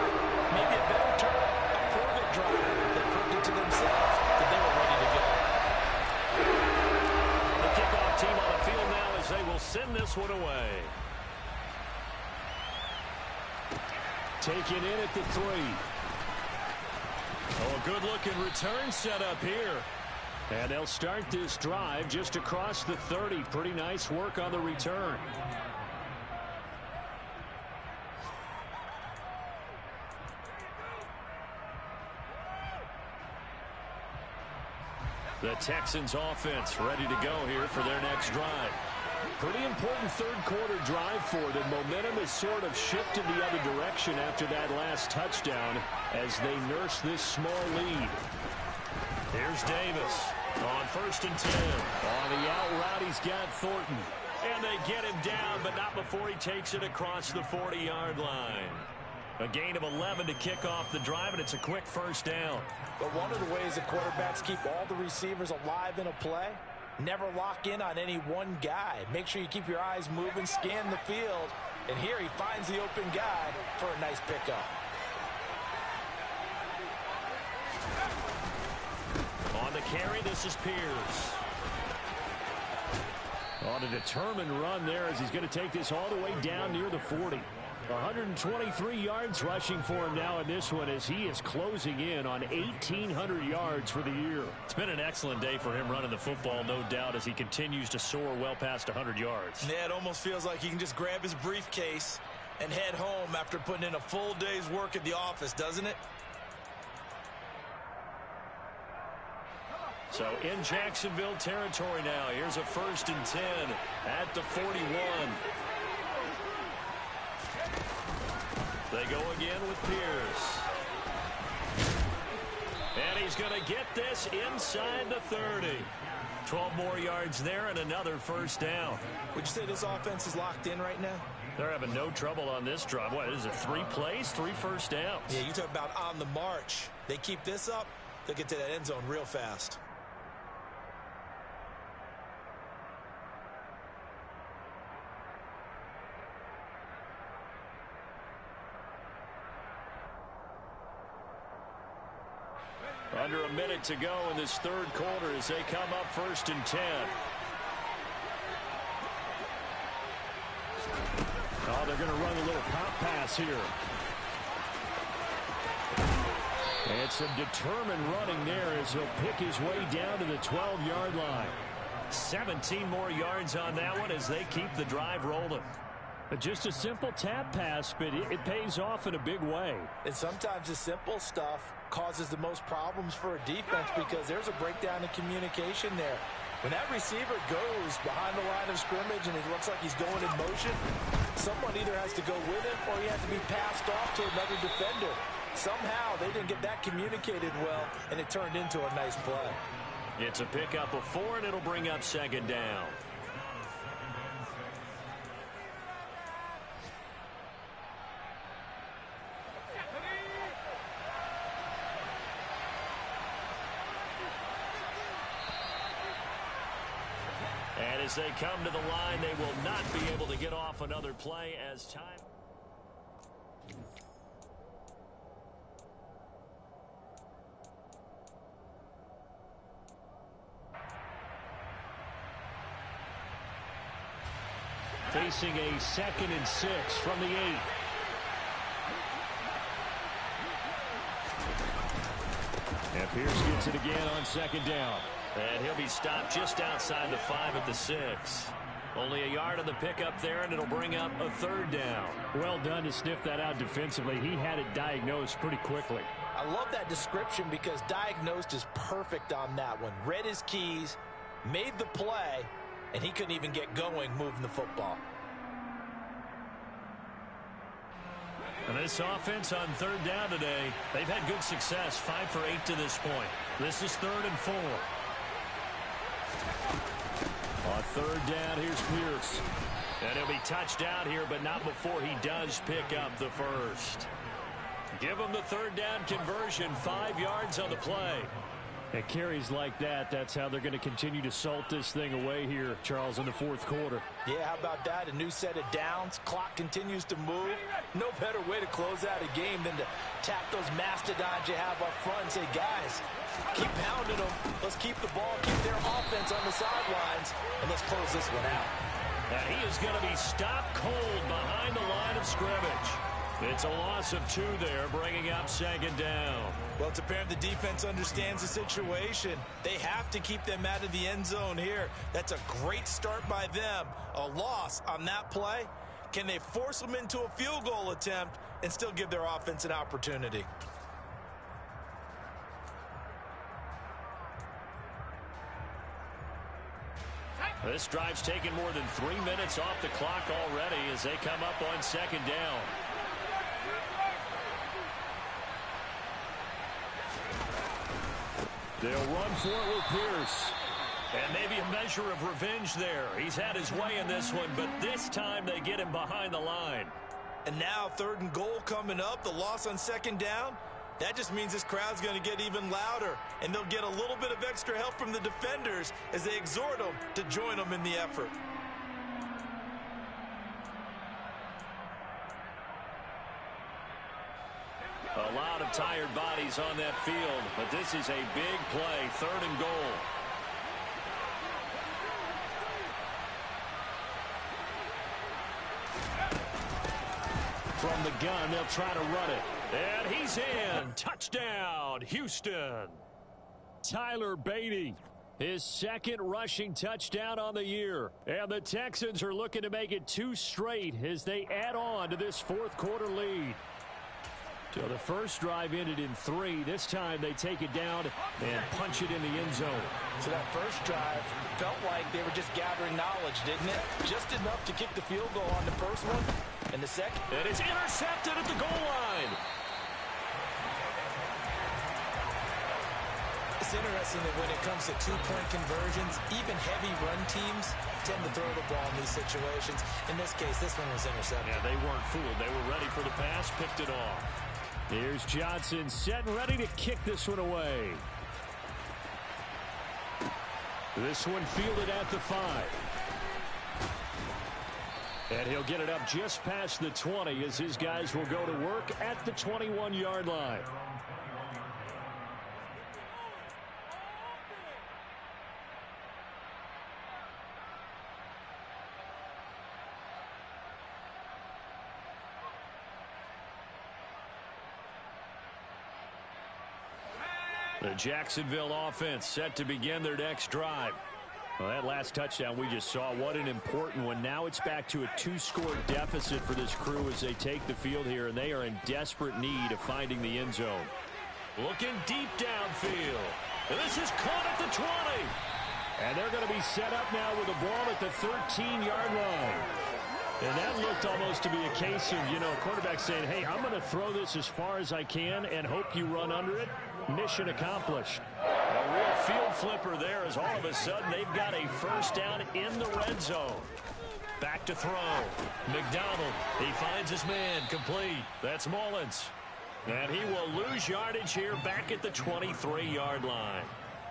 Maybe a better term, a prove it drive. They proved it to themselves. send this one away. Taken in at the 3. Oh, a good-looking return set up here. And they'll start this drive just across the 30. Pretty nice work on the return. The Texans offense ready to go here for their next drive. Pretty important third-quarter drive for them. Momentum has sort of shifted the other direction after that last touchdown as they nurse this small lead. Here's Davis on 1st and 10. On the out route, he's got Thornton. And they get him down, but not before he takes it across the 40-yard line. A gain of 11 to kick off the drive, and it's a quick first down. But one of the ways the quarterbacks keep all the receivers alive in a play, never lock in on any one guy. Make sure you keep your eyes moving, scan the field, and here he finds the open guy for a nice pickup. On the carry, this is Pierce. On a determined run there as he's going to take this all the way down near the 40. 123 yards rushing for him now in this one as he is closing in on 1,800 yards for the year. It's been an excellent day for him running the football, no doubt, as he continues to soar well past 100 yards. Yeah, it almost feels like he can just grab his briefcase and head home after putting in a full day's work at the office, doesn't it? So in Jacksonville territory now. Here's a 1st and 10 at the 41. They go again with Pierce. And he's going to get this inside the 30. 12 more yards there and another first down. Would you say this offense is locked in right now? They're having no trouble on this drive. What is it, 3 plays, 3 first downs? Yeah, you talk about on the march. They keep this up, they'll get to that end zone real fast. Under a minute to go in this third quarter as they come up 1st and 10. Oh, they're going to run a little pop pass here. And some determined running there as he'll pick his way down to the 12-yard line. 17 more yards on that one as they keep the drive rolling. Just a simple tap pass, but it pays off in a big way. And sometimes the simple stuff causes the most problems for a defense because there's a breakdown in communication there. When that receiver goes behind the line of scrimmage and it looks like he's going in motion, someone either has to go with him or he has to be passed off to another defender. Somehow they didn't get that communicated well, and it turned into a nice play. It's a pickup of 4, and it'll bring up 2nd down. And as they come to the line, they will not be able to get off another play as time. Facing a 2nd and 6 from the 8. And Pierce gets it again on 2nd down. And he'll be stopped just outside the 5 at the 6. Only a yard on the pickup there, and it'll bring up a 3rd down. Well done to sniff that out defensively. He had it diagnosed pretty quickly. I love that description because diagnosed is perfect on that one. Read his keys, made the play, and he couldn't even get going moving the football. And this offense on 3rd down today, they've had good success, 5 for 8 to this point. This is 3rd and 4. On 3rd down, here's Pierce. And he'll be touched out here, but not before he does pick up the first. Give him the 3rd down conversion, 5 yards on the play. At carries like that, that's how they're going to continue to salt this thing away here, Charles, in the 4th quarter. Yeah, how about that? A new set of downs. Clock continues to move. No better way to close out a game than to tap those mastodons you have up front and say, guys, keep pounding them. Let's keep the ball, keep their offense on the sidelines, and let's close this one out. And he is going to be stopped cold behind the line of scrimmage. It's a loss of 2 there, bringing up 2nd down. Well, it's apparent the defense understands the situation. They have to keep them out of the end zone here. That's a great start by them. A loss on that play. Can they force them into a field goal attempt and still give their offense an opportunity? This drive's taken more than 3 minutes off the clock already as they come up on 2nd down. They'll run for it with Pierce. And maybe a measure of revenge there. He's had his way in this one, but this time they get him behind the line. And now 3rd and goal coming up, the loss on 2nd down. That just means this crowd's going to get even louder, and they'll get a little bit of extra help from the defenders as they exhort them to join them in the effort. A lot of tired bodies on that field, but this is a big play, 3rd and goal. From the gun, they'll try to run it. And he's in. Touchdown, Houston. Tyler Beatty, his 2nd rushing touchdown on the year. And the Texans are looking to make it 2 straight as they add on to this 4th quarter lead. So the first drive ended in 3. This time they take it down and punch it in the end zone. So that first drive felt like they were just gathering knowledge, didn't it? Just enough to kick the field goal on the first one. And the second. It is intercepted at the goal line. It's interesting that when it comes to 2-point conversions, even heavy run teams tend to throw the ball in these situations. In this case, this one was intercepted. Yeah, they weren't fooled. They were ready for the pass, picked it off. Here's Johnson set and ready to kick this one away. This one fielded at the 5. And he'll get it up just past the 20 as his guys will go to work at the 21-yard line. The Jacksonville offense set to begin their next drive. Well, that last touchdown we just saw, what an important one. Now it's back to a 2-score deficit for this crew as they take the field here, and they are in desperate need of finding the end zone. Looking deep downfield. This is caught at the 20. And they're going to be set up now with the ball at the 13-yard line. And that looked almost to be a case of, a quarterback saying, hey, I'm going to throw this as far as I can and hope you run under it. Mission accomplished. A real field flipper there as all of a sudden they've got a first down in the red zone. Back to throw. McDonald, he finds his man, complete. That's Mullins. And he will lose yardage here back at the 23-yard line.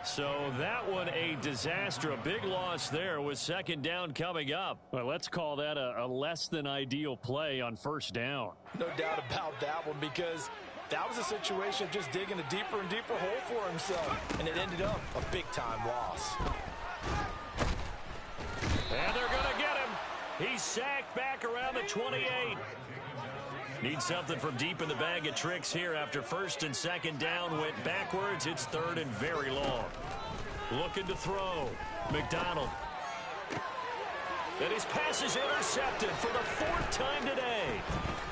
So that one a disaster, a big loss there with 2nd down coming up. Well, let's call that a less than ideal play on first down. No doubt about that one, because that was a situation of just digging a deeper and deeper hole for himself, and it ended up a big-time loss. And they're going to get him. He's sacked back around the 28. Need something from deep in the bag of tricks here after 1st and 2nd down went backwards. It's 3rd and very long. Looking to throw. McDonald. And his pass is intercepted for the 4th time today.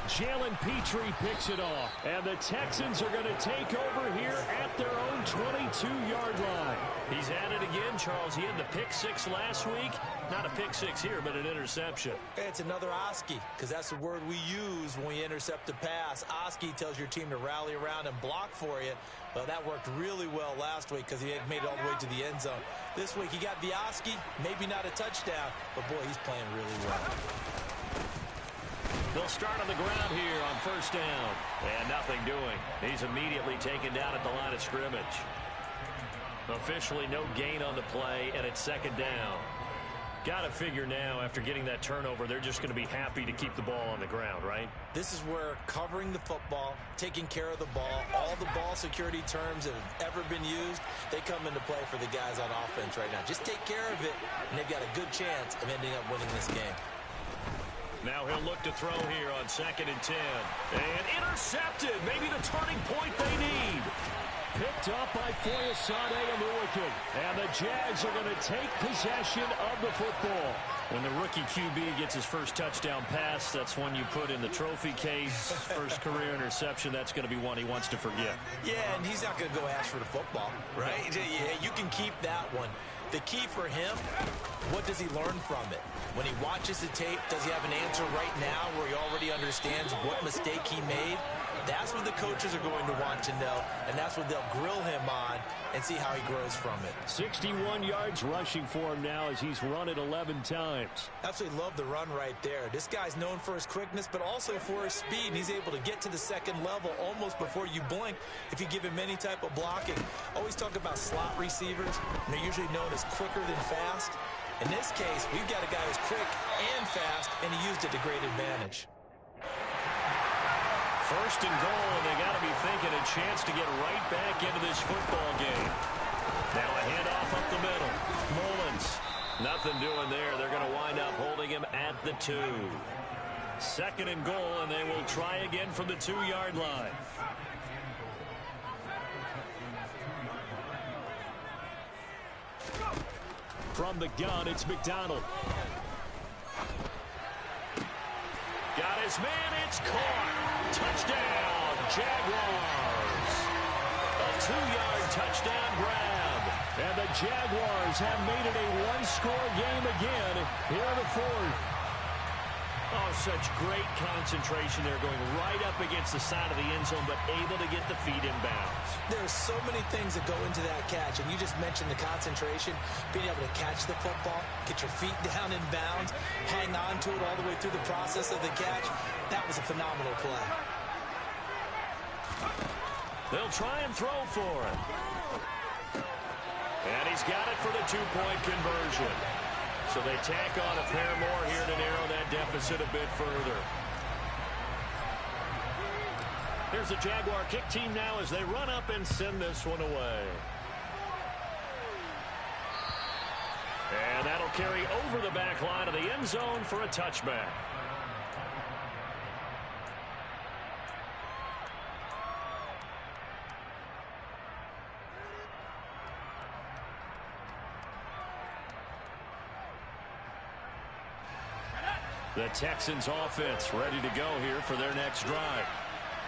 Jalen Petrie picks it off. And the Texans are going to take over here at their own 22-yard line. He's at it again, Charles. He had the pick 6 last week. Not a pick 6 here, but an interception. It's another Oski, because that's the word we use when we intercept a pass. Oski tells your team to rally around and block for you. Well, that worked really well last week because he had made it all the way to the end zone. This week he got the Oski, maybe not a touchdown, but boy, he's playing really well. They'll start on the ground here on first down. And nothing doing. He's immediately taken down at the line of scrimmage. Officially no gain on the play, and it's 2nd down. Got to figure now, after getting that turnover, they're just going to be happy to keep the ball on the ground, right? This is where covering the football, taking care of the ball, all the ball security terms that have ever been used, they come into play for the guys on offense right now. Just take care of it, and they've got a good chance of ending up winning this game. Now he'll look to throw here on 2nd and 10. And intercepted. Maybe the turning point they need. Picked up by Foyesade Aluakin. And the Jags are going to take possession of the football. When the rookie QB gets his first touchdown pass, that's one you put in the trophy case. First career interception, that's going to be one he wants to forget. Yeah, and he's not going to go ask for the football, right? Yeah, you can keep that one. The key for him, what does he learn from it? When he watches the tape, does he have an answer right now where he already understands what mistake he made? That's what the coaches are going to want to know, and that's what they'll grill him on and see how he grows from it. 61 yards rushing for him now as he's run it 11 times. Absolutely love the run right there. This guy's known for his quickness, but also for his speed. He's able to get to the second level almost before you blink if you give him any type of blocking. Always talk about slot receivers, and they're usually known as quicker than fast. In this case, we've got a guy who's quick and fast, and he used it to great advantage. First and goal, and they got to be thinking a chance to get right back into this football game. Now a handoff up the middle. Mullins, nothing doing there. They're going to wind up holding him at the 2. 2nd and goal, and they will try again from the 2-yard line. From the gun, it's McDonald. Got his man, it's caught. Touchdown, Jaguars. A 2-yard touchdown grab. And the Jaguars have made it a one-score game again here in the 4th. Oh, such great concentration there, going right up against the side of the end zone, but able to get the feet in bounds. There's so many things that go into that catch, and you just mentioned the concentration, being able to catch the football, get your feet down in bounds, hang on to it all the way through the process of the catch. That was a phenomenal play. They'll try and throw for it. And he's got it for the 2-point conversion. So they tack on a pair more here to narrow that deficit a bit further. Here's the Jaguar kick team now as they run up and send this one away. And that'll carry over the back line of the end zone for a touchback. The Texans offense ready to go here for their next drive.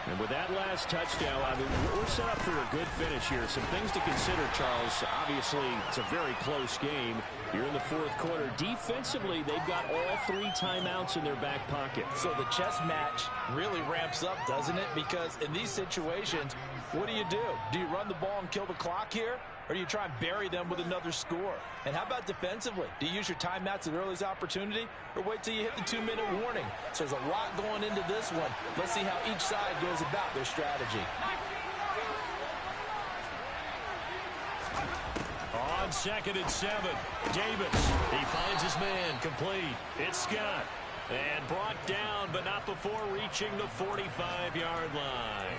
And with that last touchdown, I mean, we're set up for a good finish here. Some things to consider, Charles. Obviously, it's a very close game. You're in the 4th quarter. Defensively, they've got all 3 timeouts in their back pocket. So the chess match really ramps up, doesn't it? Because in these situations, what do? Do you run the ball and kill the clock here? Or do you try and bury them with another score? And how about defensively? Do you use your timeouts at earliest opportunity or wait till you hit the 2-minute warning? So there's a lot going into this one. Let's see how each side goes about their strategy. On 2nd and 7, Davis. He finds his man, complete. It's Scott. And brought down, but not before reaching the 45-yard line.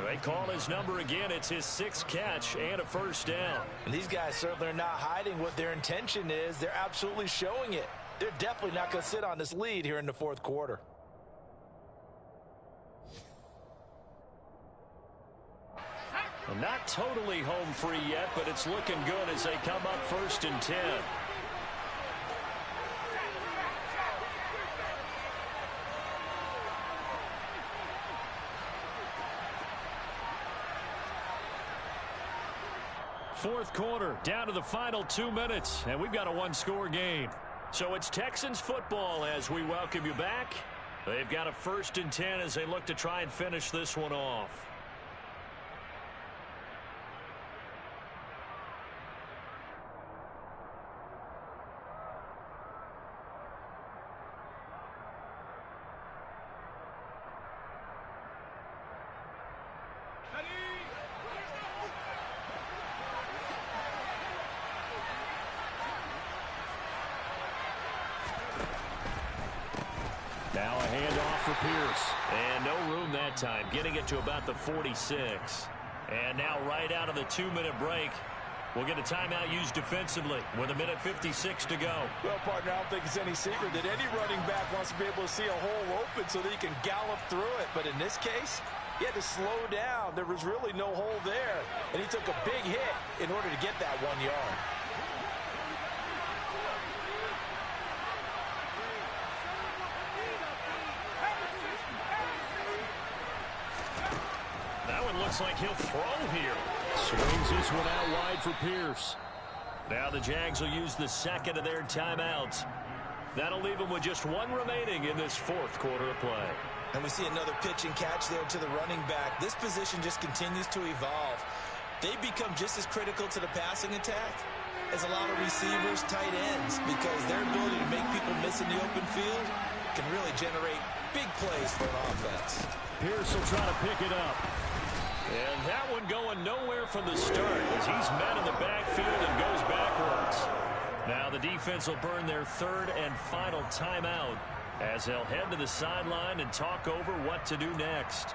They call his number again. It's his 6th catch and a first down. And these guys certainly are not hiding what their intention is. They're absolutely showing it. They're definitely not going to sit on this lead here in the 4th quarter. Well, not totally home free yet, but it's looking good as they come up 1st and 10. Fourth quarter, down to the final 2 minutes, and we've got a one-score game. So it's Texans football as we welcome you back. They've got a 1st and 10 as they look to try and finish this one off. Now a handoff for Pierce. And no room that time, getting it to about the 46. And now right out of the 2-minute break, we'll get a timeout used defensively with 1:56 to go. Well, partner, I don't think it's any secret that any running back wants to be able to see a hole open so that he can gallop through it. But in this case, he had to slow down. There was really no hole there. And he took a big hit in order to get that 1 yard. Looks like he'll throw here. Swings this one out wide for Pierce. Now the Jags will use the second of their timeouts. That'll leave them with just one remaining in this fourth quarter of play. And we see another pitch and catch there to the running back. This position just continues to evolve. They become just as critical to the passing attack as a lot of receivers, tight ends, because their ability to make people miss in the open field can really generate big plays for an offense. Pierce will try to pick it up. And that one going nowhere from the start as he's met in the backfield and goes backwards. Now the defense will burn their third and final timeout as they'll head to the sideline and talk over what to do next.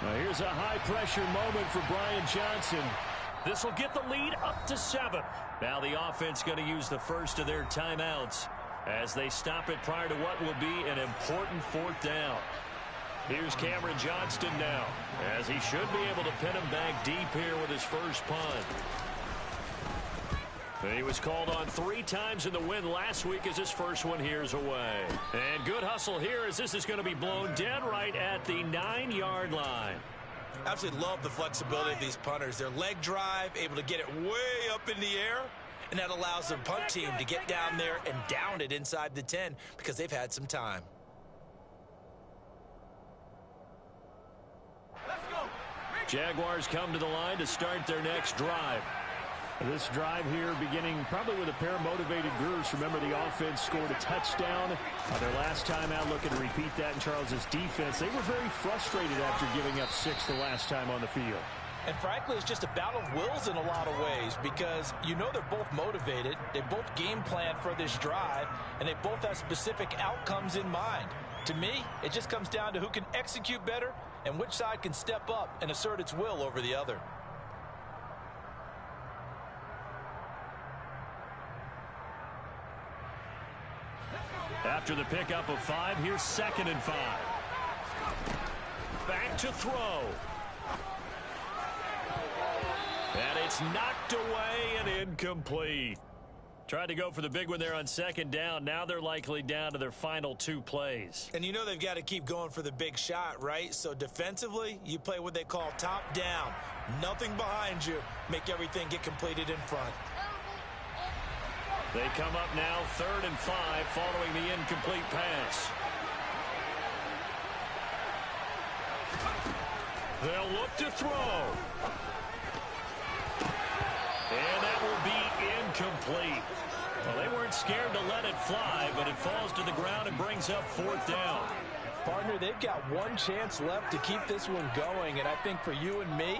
Now here's a high-pressure moment for Brian Johnson. This will get the lead up to 7. Now the offense going to use the first of their timeouts as they stop it prior to what will be an important fourth down. Here's Cameron Johnston now, as he should be able to pin him back deep here with his first punt. He was called on 3 times in the win last week as his first one here's away. And good hustle here as this is going to be blown dead right at the 9-yard line. Absolutely love the flexibility of these punters. Their leg drive, able to get it way up in the air. And that allows the punt team to get down there and down it inside the 10 because they've had some time. Jaguars come to the line to start their next drive. This drive here beginning probably with a pair of motivated groups. Remember, the offense scored a touchdown on their last time out, looking to repeat that in Charles's defense. They were very frustrated after giving up 6 the last time on the field. And frankly, it's just a battle of wills in a lot of ways because you know they're both motivated. They both game plan for this drive, and they both have specific outcomes in mind. To me, it just comes down to who can execute better and which side can step up and assert its will over the other. After the pickup of 5, here's 2nd and 5. Back to throw. And it's knocked away and incomplete. Tried to go for the big one there on 2nd down. Now they're likely down to their final 2 plays. And you know they've got to keep going for the big shot, right? So defensively, you play what they call top down. Nothing behind you. Make everything get completed in front. They come up now 3rd and 5 following the incomplete pass. They'll look to throw. And that will be incomplete. Well, they weren't scared to let it fly, but it falls to the ground and brings up 4th down. Partner, they've got one chance left to keep this one going, and I think for you and me,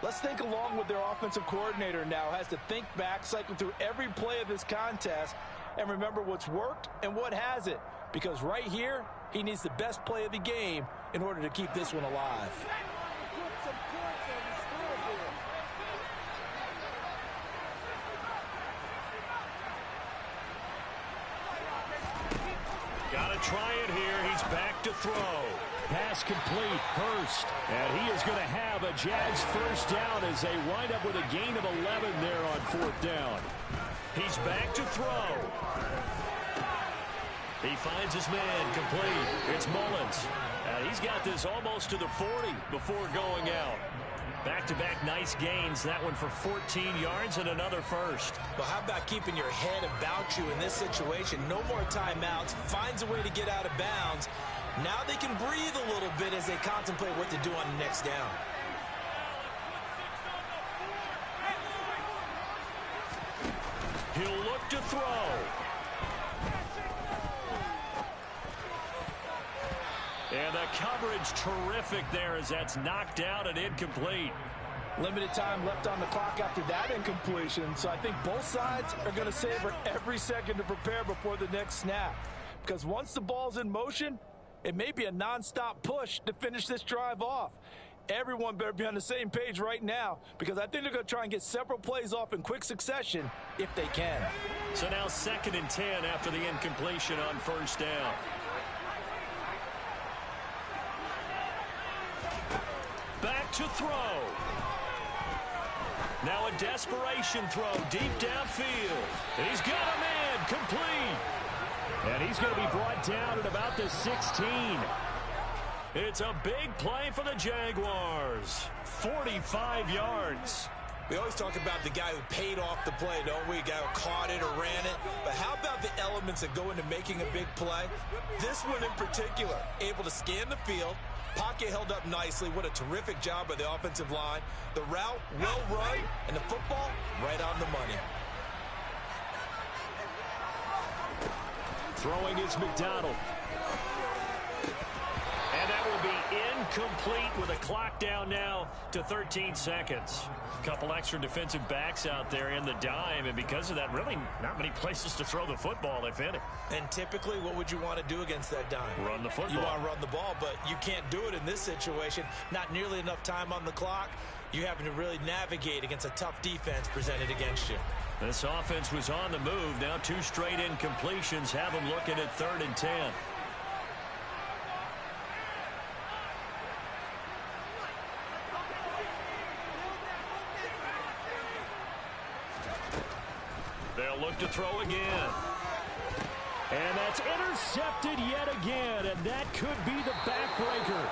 let's think along with their offensive coordinator now. Has to think back, cycle through every play of this contest, and remember what's worked and what hasn't. Because right here, he needs the best play of the game in order to keep this one alive. Gotta try it here. He's back to throw. Pass complete. Hurst. And he is going to have a Jags first down as they wind up with a gain of 11 there on 4th down. He's back to throw. He finds his man complete. It's Mullins. And he's got this almost to the 40 before going out. Back-to-back nice gains. That one for 14 yards and another first. Well, how about keeping your head about you in this situation? No more timeouts. Finds a way to get out of bounds. Now they can breathe a little bit as they contemplate what to do on the next down. He'll look to throw. And the coverage terrific there as that's knocked out and incomplete. Limited time left on the clock after that incompletion, so I think both sides are going to savor every second to prepare before the next snap. Because once the ball's in motion, it may be a nonstop push to finish this drive off. Everyone better be on the same page right now, because I think they're going to try and get several plays off in quick succession if they can. So now 2nd and 10 after the incompletion on 1st down. Back to throw. Now a desperation throw deep downfield. And he's got a man complete. And he's going to be brought down at about the 16. It's a big play for the Jaguars. 45 yards. We always talk about the guy who paid off the play, don't we? A guy who caught it or ran it. But how about the elements that go into making a big play? This one in particular, able to scan the field. Pocket held up nicely. What a terrific job by the offensive line. The route, well run, and the football, right on the money. Throwing is McDonald. And that will be incomplete with a clock down now to 13 seconds. A couple extra defensive backs out there in the dime, and because of that, really not many places to throw the football, if any. And typically, what would you want to do against that dime? Run the football. You want to run the ball, but you can't do it in this situation. Not nearly enough time on the clock. You having to really navigate against a tough defense presented against you. This offense was on the move. Now 2 straight incompletions have them looking at 3rd and 10. They'll look to throw again. And that's intercepted yet again, and that could be the backbreaker.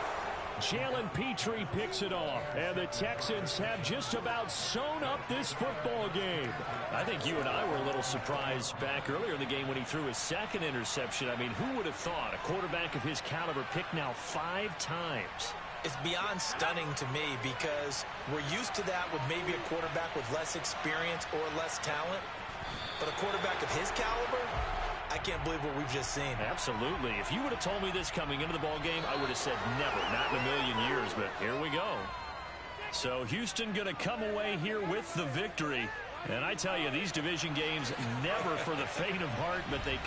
Jalen Petrie picks it off, and the Texans have just about sewn up this football game. I think you and I were a little surprised back earlier in the game when he threw his 2nd interception. I mean, who would have thought a quarterback of his caliber picked now 5 times? It's beyond stunning to me because we're used to that with maybe a quarterback with less experience or less talent. But a quarterback of his caliber, I can't believe what we've just seen. Absolutely. If you would have told me this coming into the ball game, I would have said never, not in a million years. But here we go. So Houston going to come away here with the victory. And I tell you, these division games never for the faint of heart, but they